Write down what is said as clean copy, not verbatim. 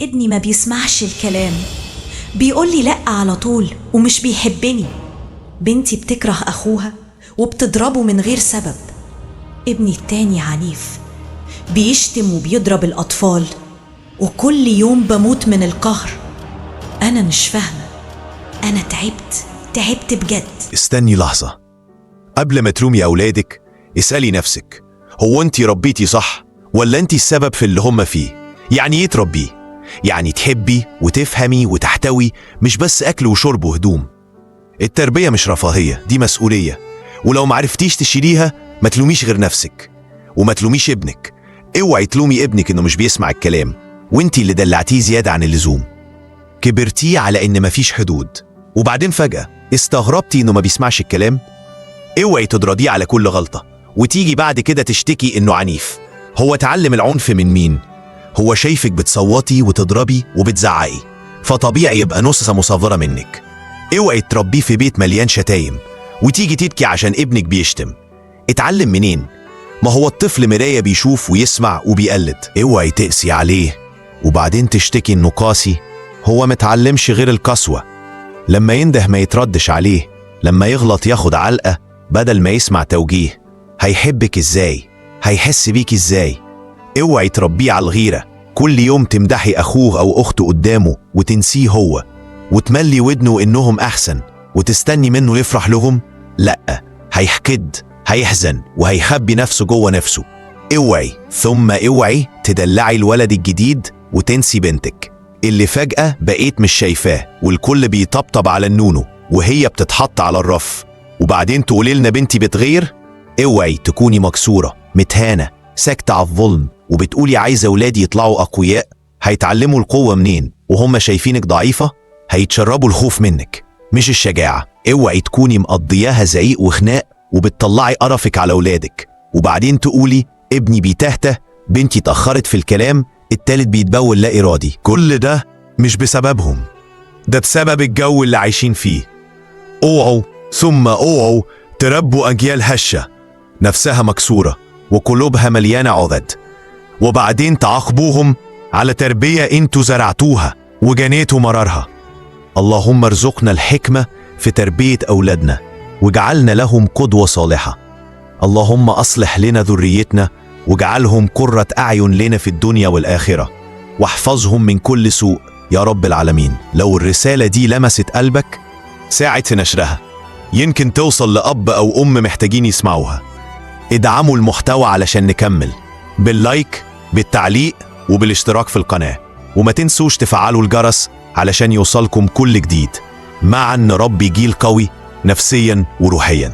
ابني ما بيسمعش الكلام، بيقول لي لأ على طول ومش بيحبني. بنتي بتكره أخوها وبتضربه من غير سبب. ابني التاني عنيف، بيشتم وبيضرب الأطفال، وكل يوم بموت من القهر. أنا مش فاهمة، أنا تعبت بجد. استني لحظة، قبل ما تلومي أولادك اسألي نفسك، هو أنتي ربيتي صح ولا أنتي السبب في اللي هم فيه؟ يعني إيه تربيه؟ يعني تحبي وتفهمي وتحتوي، مش بس أكل وشرب وهدوم. التربية مش رفاهية، دي مسؤولية، ولو معرفتيش تشيليها ما تلوميش غير نفسك وما تلوميش ابنك. اوعي تلومي ابنك إنه مش بيسمع الكلام وانتي اللي دلعتيه زيادة عن اللزوم. كبرتيه على إن مفيش حدود، وبعدين فجأة استغربتي إنه ما بيسمعش الكلام. اوعي تضربيه على كل غلطة وتيجي بعد كده تشتكي إنه عنيف. هو اتعلم العنف من مين؟ هو شايفك بتصوتي وتضربي وبتزعقي، فطبيعي يبقى نص مصغرة منك. اوعي تربيه في بيت مليان شتايم وتيجي تبكي عشان ابنك بيشتم. اتعلم منين؟ ما هو الطفل مراية، بيشوف ويسمع وبيقلد. اوعي تقسي عليه وبعدين تشتكي إنه قاسي. هو متعلمش غير القسوة. لما ينده ما يتردش عليه، لما يغلط ياخد علقة بدل ما يسمع توجيه. هيحبك ازاي؟ هيحس بيك ازاي؟ اوعي تربيه على الغيرة، كل يوم تمدحي أخوه أو أخته قدامه وتنسيه هو، وتملي ودنه إنهم أحسن وتستني منه يفرح لهم. لأ، هيحقد، هيحزن، وهيخبي نفسه جوه نفسه. اوعي ثم اوعي تدلعي الولد الجديد وتنسي بنتك اللي فجأة بقيت مش شايفاه، والكل بيطبطب على النونو وهي بتتحط على الرف، وبعدين تقولي لنا بنتي بتغير. اوعي تكوني مكسورة، متهانة، ساكتة على الظلم، وبتقولي عايزة ولادي يطلعوا أقوياء. هيتعلموا القوة منين وهم شايفينك ضعيفة؟ هيتشربوا الخوف منك مش الشجاعة. اوعي تكوني مقضياها زعيق وخناق وبتطلعي قرفك على ولادك، وبعدين تقولي ابني بيتهته، بنتي اتأخرت في الكلام، التالت بيتبول لا إرادي. كل ده مش بسببهم، ده بسبب الجو اللي عايشين فيه. اوعوا ثم اوعوا تربوا أجيال هشة نفسها مكسورة وقلوبها مليانة عقد، وبعدين تعاقبوهم على تربية انتوا زرعتوها وجنيتوا مرارها. اللهم ارزقنا الحكمة في تربية أولادنا وجعلنا لهم قدوة صالحة. اللهم أصلح لنا ذريتنا وجعلهم قرة أعين لنا في الدنيا والآخرة، واحفظهم من كل سوء يا رب العالمين. لو الرسالة دي لمست قلبك ساعد في نشرها، يمكن توصل لأب أو أم محتاجين يسمعوها. ادعموا المحتوى علشان نكمل باللايك، بالتعليق، وبالاشتراك في القناة، وما تنسوش تفعلوا الجرس علشان يوصلكم كل جديد. معا نربي جيل قوي نفسيا وروحيا.